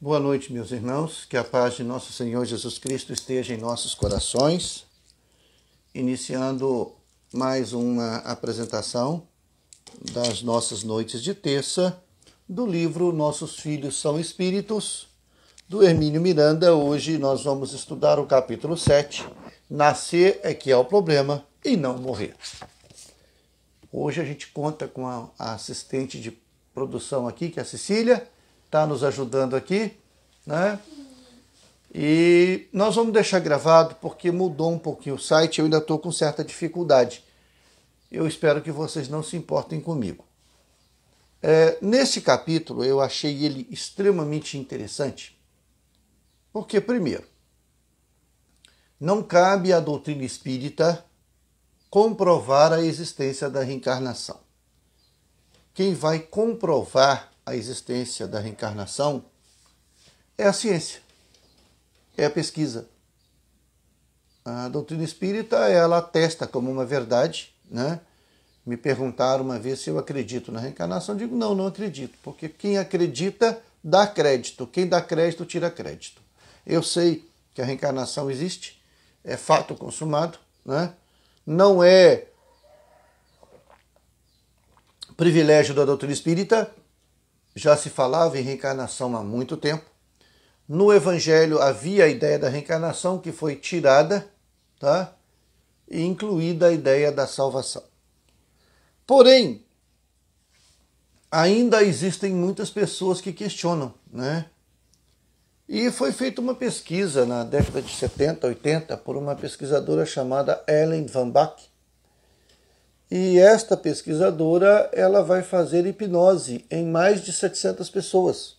Boa noite, meus irmãos. Que a paz de nosso Senhor Jesus Cristo esteja em nossos corações. Iniciando mais uma apresentação das nossas noites de terça do livro Nossos Filhos São Espíritos, do Hermínio Miranda. Hoje nós vamos estudar o capítulo 7, Nascer é que é o problema e não morrer. Hoje a gente conta com a assistente de produção aqui, que é a Cecília, está nos ajudando aqui, né? E nós vamos deixar gravado porque mudou um pouquinho o site, eu ainda estou com certa dificuldade. Eu espero que vocês não se importem comigo. Nesse capítulo eu achei ele extremamente interessante, porque, primeiro, não cabe à doutrina espírita comprovar a existência da reencarnação. Quem vai comprovar a existência da reencarnação é a ciência, é a pesquisa. A doutrina espírita, ela atesta como uma verdade, né? Me perguntaram uma vez se eu acredito na reencarnação. Eu digo, não acredito, porque quem acredita dá crédito, quem dá crédito tira crédito. Eu sei que a reencarnação existe, é fato consumado, né? Não é privilégio da doutrina espírita, já se falava em reencarnação há muito tempo. No Evangelho havia a ideia da reencarnação que foi tirada, tá? E incluída a ideia da salvação. Porém, ainda existem muitas pessoas que questionam, né? E foi feita uma pesquisa na década de 70, 80 por uma pesquisadora chamada Ellen Van Bach. E esta pesquisadora, ela vai fazer hipnose em mais de 700 pessoas.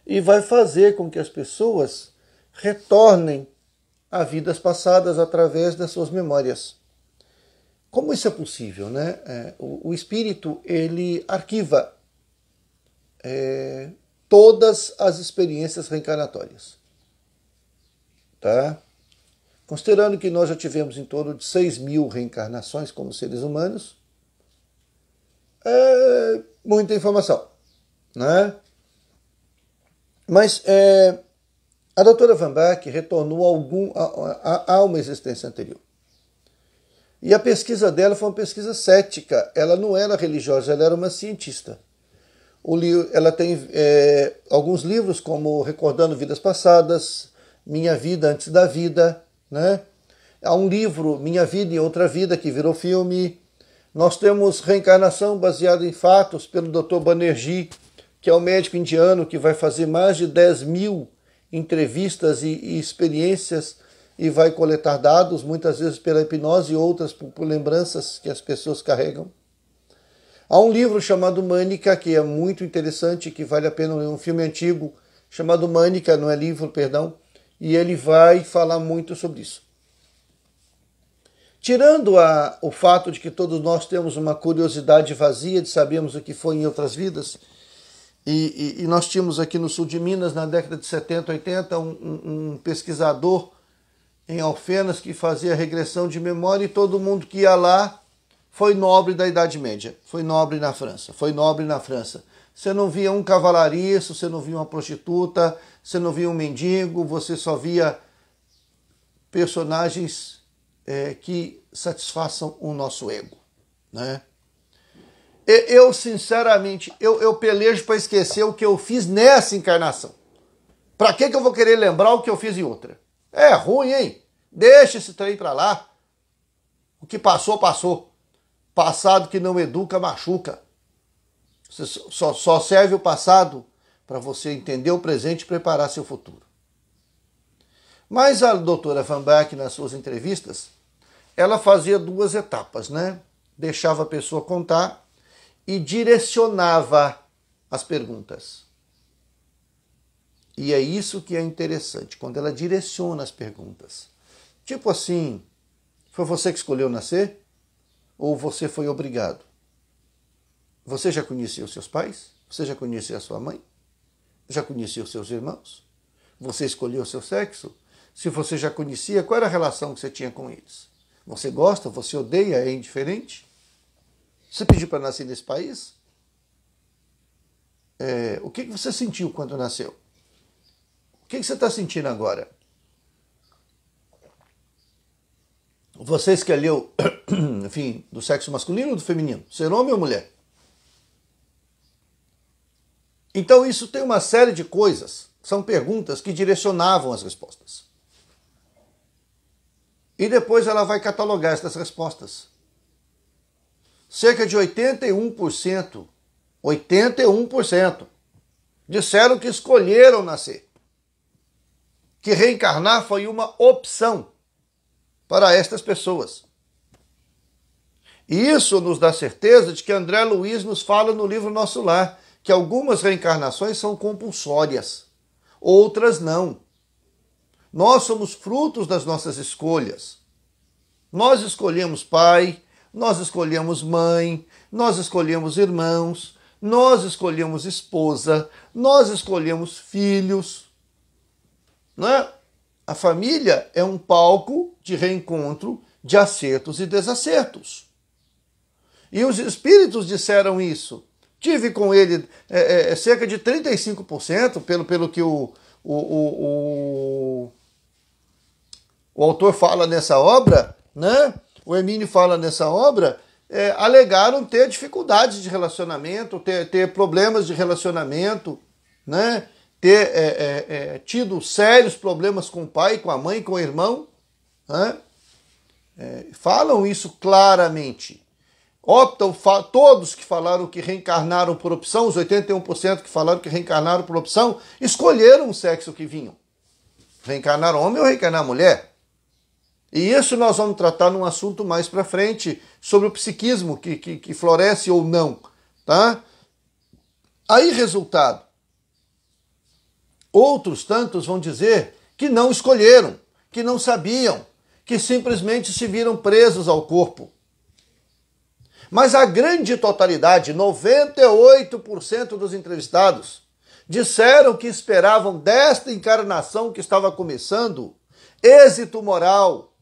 E vai fazer com que as pessoas retornem a vidas passadas através das suas memórias. Como isso é possível, né? O espírito, ele arquiva todas as experiências reencarnatórias. Tá? Considerando que nós já tivemos em torno de 6.000 reencarnações como seres humanos, é muita informação, né? Mas a doutora Van Bach retornou a uma existência anterior. E a pesquisa dela foi uma pesquisa cética. Ela não era religiosa, ela era uma cientista. Ela tem alguns livros como Recordando Vidas Passadas, Minha Vida Antes da Vida, né? Há um livro, Minha Vida em Outra Vida, que virou filme. Nós temos Reencarnação baseada em fatos pelo Dr. Banerjee, que é um médico indiano que vai fazer mais de 10.000 entrevistas e experiências e vai coletar dados, muitas vezes pela hipnose e outras por lembranças que as pessoas carregam. Há um livro chamado Mânica, que é muito interessante, que vale a pena ler, um filme antigo chamado Mânica, não é livro, perdão, e ele vai falar muito sobre isso. Tirando o fato de que todos nós temos uma curiosidade vazia de sabermos o que foi em outras vidas, e nós tínhamos aqui no sul de Minas, na década de 70, 80, um pesquisador em Alfenas que fazia regressão de memória, e todo mundo que ia lá foi nobre da Idade Média, foi nobre na França, foi nobre na França. Você não via um cavalariço, você não via uma prostituta, você não via um mendigo, você só via personagens que satisfaçam o nosso ego, né? Eu sinceramente, eu pelejo para esquecer o que eu fiz nessa encarnação. Para que eu vou querer lembrar o que eu fiz em outra? É ruim, hein? Deixa esse trem para lá. O que passou, passou. Passado que não educa, machuca. Só serve o passado para você entender o presente e preparar seu futuro. Mas a doutora Van Bach, nas suas entrevistas, ela fazia duas etapas, né? Deixava a pessoa contar e direcionava as perguntas. E é isso que é interessante, quando ela direciona as perguntas. Tipo assim, foi você que escolheu nascer? Ou você foi obrigado? Você já conhecia os seus pais? Você já conhecia a sua mãe? Já conhecia os seus irmãos? Você escolheu o seu sexo? Se você já conhecia, qual era a relação que você tinha com eles? Você gosta? Você odeia? É indiferente? Você pediu para nascer nesse país? O que você sentiu quando nasceu? que você está sentindo agora? Você escolheu, enfim, do sexo masculino ou do feminino? Ser homem ou mulher? Então isso tem uma série de coisas, são perguntas que direcionavam as respostas. E depois ela vai catalogar essas respostas. Cerca de 81% disseram que escolheram nascer. Que reencarnar foi uma opção para estas pessoas. E isso nos dá certeza de que André Luiz nos fala no livro Nosso Lar, que algumas reencarnações são compulsórias, outras não. Nós somos frutos das nossas escolhas. Nós escolhemos pai, nós escolhemos mãe, nós escolhemos irmãos, nós escolhemos esposa, nós escolhemos filhos. Não é? A família é um palco de reencontro, de acertos e desacertos. E os espíritos disseram isso. Tive com ele cerca de 35%, pelo que o autor fala nessa obra, né? O Hermínio fala nessa obra, alegaram ter dificuldades de relacionamento, ter problemas de relacionamento, né? Ter tido sérios problemas com o pai, com a mãe, com o irmão. Né? Falam isso claramente. Todos que falaram que reencarnaram por opção, os 81% que falaram que reencarnaram por opção, escolheram o sexo que vinham. Reencarnar homem ou reencarnar mulher. E isso nós vamos tratar num assunto mais para frente, sobre o psiquismo que floresce ou não. Tá? Aí, resultado. Outros tantos vão dizer que não escolheram, que não sabiam, que simplesmente se viram presos ao corpo. Mas a grande totalidade, 98% dos entrevistados, disseram que esperavam desta encarnação que estava começando êxito moral,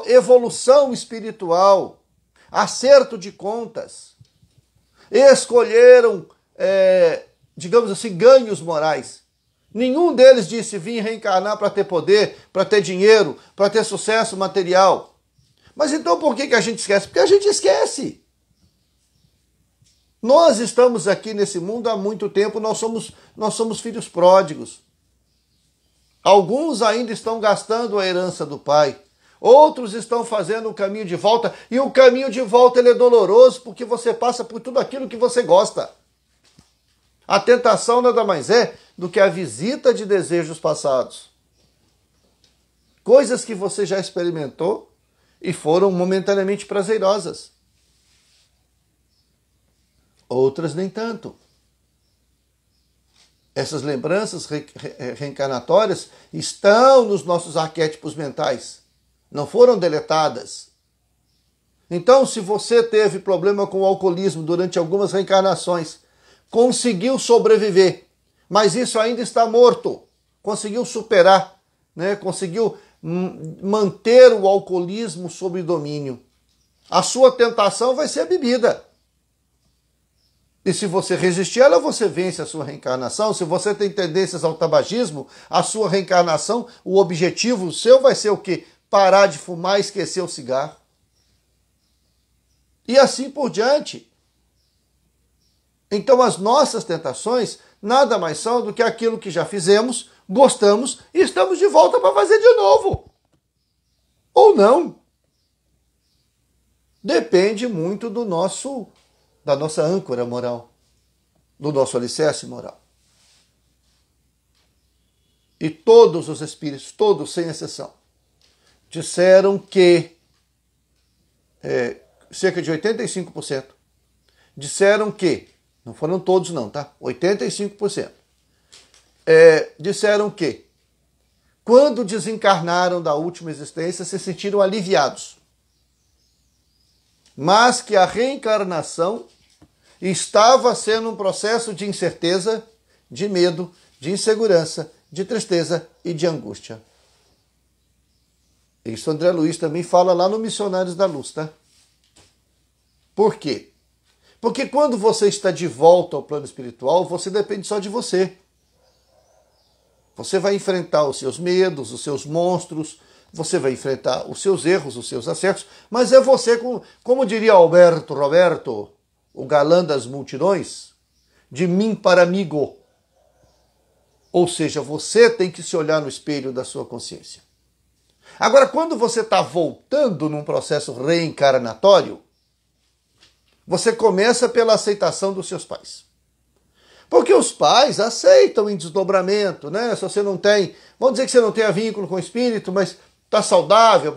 evolução espiritual, acerto de contas. Escolheram, digamos assim, ganhos morais. Nenhum deles disse vim reencarnar para ter poder, para ter dinheiro, para ter sucesso material. Mas então por que a gente esquece? Porque a gente esquece. Nós estamos aqui nesse mundo há muito tempo, nós somos filhos pródigos. Alguns ainda estão gastando a herança do pai. Outros estão fazendo o caminho de volta. E o caminho de volta ele é doloroso porque você passa por tudo aquilo que você gosta. A tentação nada mais é do que a visita de desejos passados. Coisas que você já experimentou e foram momentaneamente prazerosas. Outras nem tanto. Essas lembranças reencarnatórias estão nos nossos arquétipos mentais. Não foram deletadas. Então, se você teve problema com o alcoolismo durante algumas reencarnações, conseguiu sobreviver, mas isso ainda está morto, conseguiu superar, né? Conseguiu manter o alcoolismo sob domínio. A sua tentação vai ser a bebida. E se você resistir a ela, você vence a sua reencarnação. Se você tem tendências ao tabagismo, a sua reencarnação, o objetivo seu vai ser o quê? Parar de fumar e esquecer o cigarro. E assim por diante. Então as nossas tentações nada mais são do que aquilo que já fizemos, gostamos e estamos de volta para fazer de novo. Ou não. Depende muito da nossa âncora moral, do nosso alicerce moral. E todos os espíritos, todos sem exceção, disseram que, cerca de 85%, disseram que, não foram todos não, tá? 85%, disseram que, quando desencarnaram da última existência, se sentiram aliviados. Mas que a reencarnação estava sendo um processo de incerteza, de medo, de insegurança, de tristeza e de angústia. Isso André Luiz também fala lá no Missionários da Luz, tá? Por quê? Porque quando você está de volta ao plano espiritual, você depende só de você. Você vai enfrentar os seus medos, os seus monstros, você vai enfrentar os seus erros, os seus acertos, mas é você, como diria Alberto Roberto, o galã das multidões, de mim para amigo. Ou seja, você tem que se olhar no espelho da sua consciência. Agora, quando você está voltando num processo reencarnatório, você começa pela aceitação dos seus pais. Porque os pais aceitam em desdobramento, né? Se você não tem, vamos dizer que você não tenha vínculo com o espírito, mas está saudável,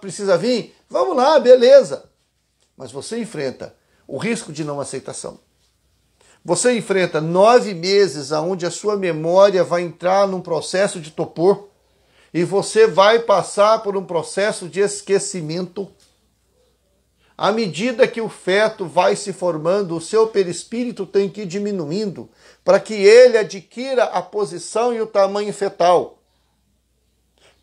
precisa vir, vamos lá, beleza. Mas você enfrenta o risco de não aceitação. Você enfrenta 9 meses onde a sua memória vai entrar num processo de torpor e você vai passar por um processo de esquecimento. À medida que o feto vai se formando, o seu perispírito tem que ir diminuindo para que ele adquira a posição e o tamanho fetal.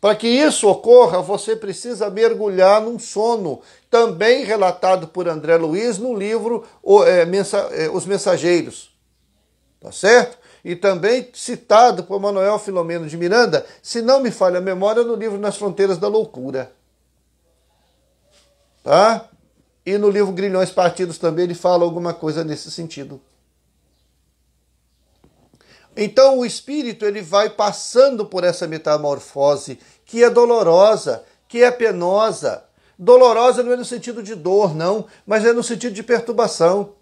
Para que isso ocorra, você precisa mergulhar num sono, também relatado por André Luiz no livro Os Mensageiros. Tá certo? E também citado por Manuel Filomeno de Miranda, se não me falha a memória, no livro Nas Fronteiras da Loucura. Tá? E no livro Grilhões Partidos também ele fala alguma coisa nesse sentido. Então o espírito ele vai passando por essa metamorfose que é dolorosa, que é penosa. Dolorosa não é no sentido de dor, não, mas é no sentido de perturbação.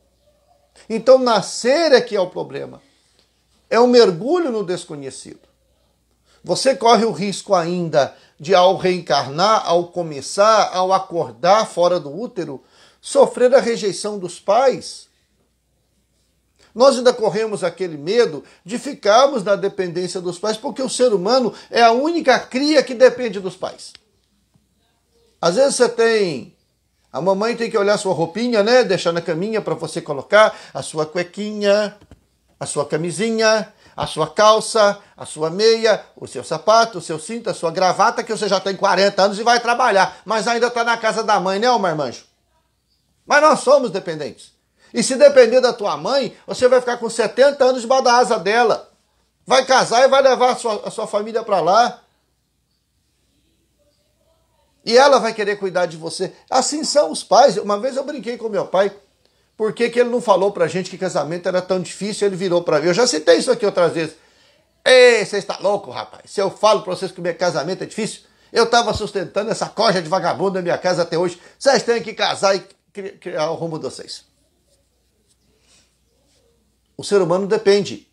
Então nascer é que é o problema. É um mergulho no desconhecido. Você corre o risco ainda de, ao reencarnar, ao começar, ao acordar fora do útero, sofrer a rejeição dos pais. Nós ainda corremos aquele medo de ficarmos na dependência dos pais, porque o ser humano é a única cria que depende dos pais. Às vezes você tem... A mamãe tem que olhar sua roupinha, né? Deixar na caminha para você colocar a sua cuequinha, a sua camisinha, a sua calça, a sua meia, o seu sapato, o seu cinto, a sua gravata, que você já tem 40 anos e vai trabalhar, mas ainda está na casa da mãe, né, ô marmanjo? Mas nós somos dependentes. E se depender da tua mãe, você vai ficar com 70 anos debaixo da asa dela. Vai casar e vai levar a sua família para lá. E ela vai querer cuidar de você. Assim são os pais. Uma vez eu brinquei com meu pai. Por que ele não falou pra gente que casamento era tão difícil? Ele virou pra mim. Eu já citei isso aqui outras vezes. Ei, você está louco, rapaz? Se eu falo pra vocês que o meu casamento é difícil, eu tava sustentando essa corja de vagabundo na minha casa até hoje. Vocês têm que casar e criar o rumo de vocês. O ser humano depende.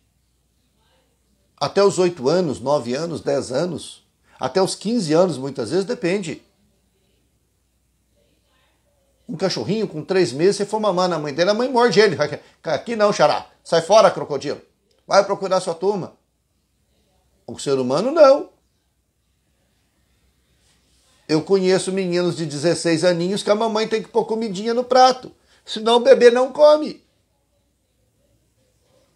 Até os 8 anos, 9 anos, 10 anos, até os 15 anos, muitas vezes, depende. Um cachorrinho com 3 meses, você for mamar na mãe dele, a mãe morde ele. Aqui não, xará. Sai fora, crocodilo. Vai procurar sua turma. O ser humano, não. Eu conheço meninos de 16 aninhos que a mamãe tem que pôr comidinha no prato. Senão o bebê não come.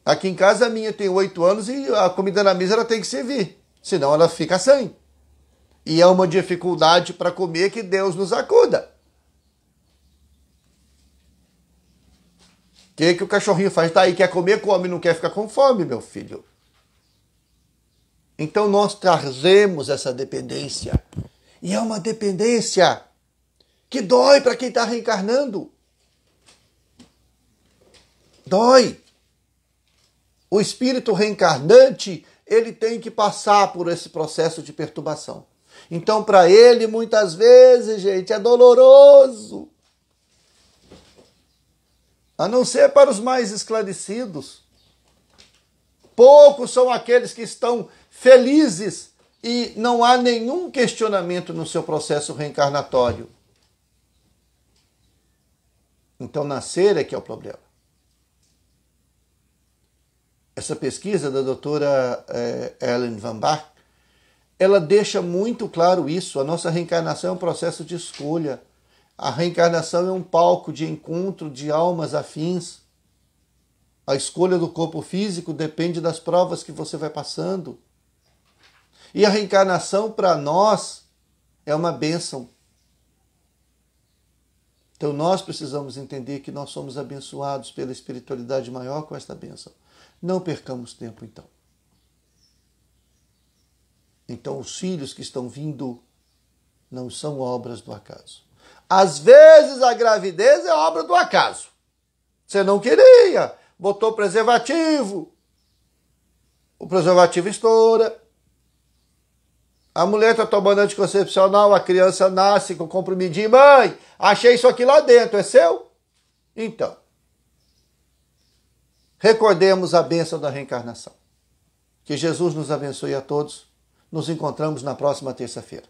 Aqui em casa a minha tem 8 anos e a comida na mesa ela tem que servir. Senão ela fica sem. E é uma dificuldade para comer que Deus nos acuda. O que o cachorrinho faz? Daí quer comer, come, não quer ficar com fome, meu filho. Então nós trazemos essa dependência. E é uma dependência que dói para quem está reencarnando. Dói. O espírito reencarnante, ele tem que passar por esse processo de perturbação. Então, para ele, muitas vezes, gente, é doloroso. A não ser para os mais esclarecidos. Poucos são aqueles que estão felizes e não há nenhum questionamento no seu processo reencarnatório. Então, nascer é que é o problema. Essa pesquisa da doutora Ellen Van Bach, ela deixa muito claro isso. A nossa reencarnação é um processo de escolha. A reencarnação é um palco de encontro de almas afins. A escolha do corpo físico depende das provas que você vai passando. E a reencarnação, para nós, é uma bênção. Então nós precisamos entender que nós somos abençoados pela espiritualidade maior com esta bênção. Não percamos tempo, então. Então os filhos que estão vindo não são obras do acaso. Às vezes a gravidez é obra do acaso. Você não queria, botou preservativo, o preservativo estoura. A mulher está tomando anticoncepcional, a criança nasce com comprimidinho. Mãe, achei isso aqui lá dentro, é seu? Então, recordemos a bênção da reencarnação. Que Jesus nos abençoe a todos. Nos encontramos na próxima terça-feira.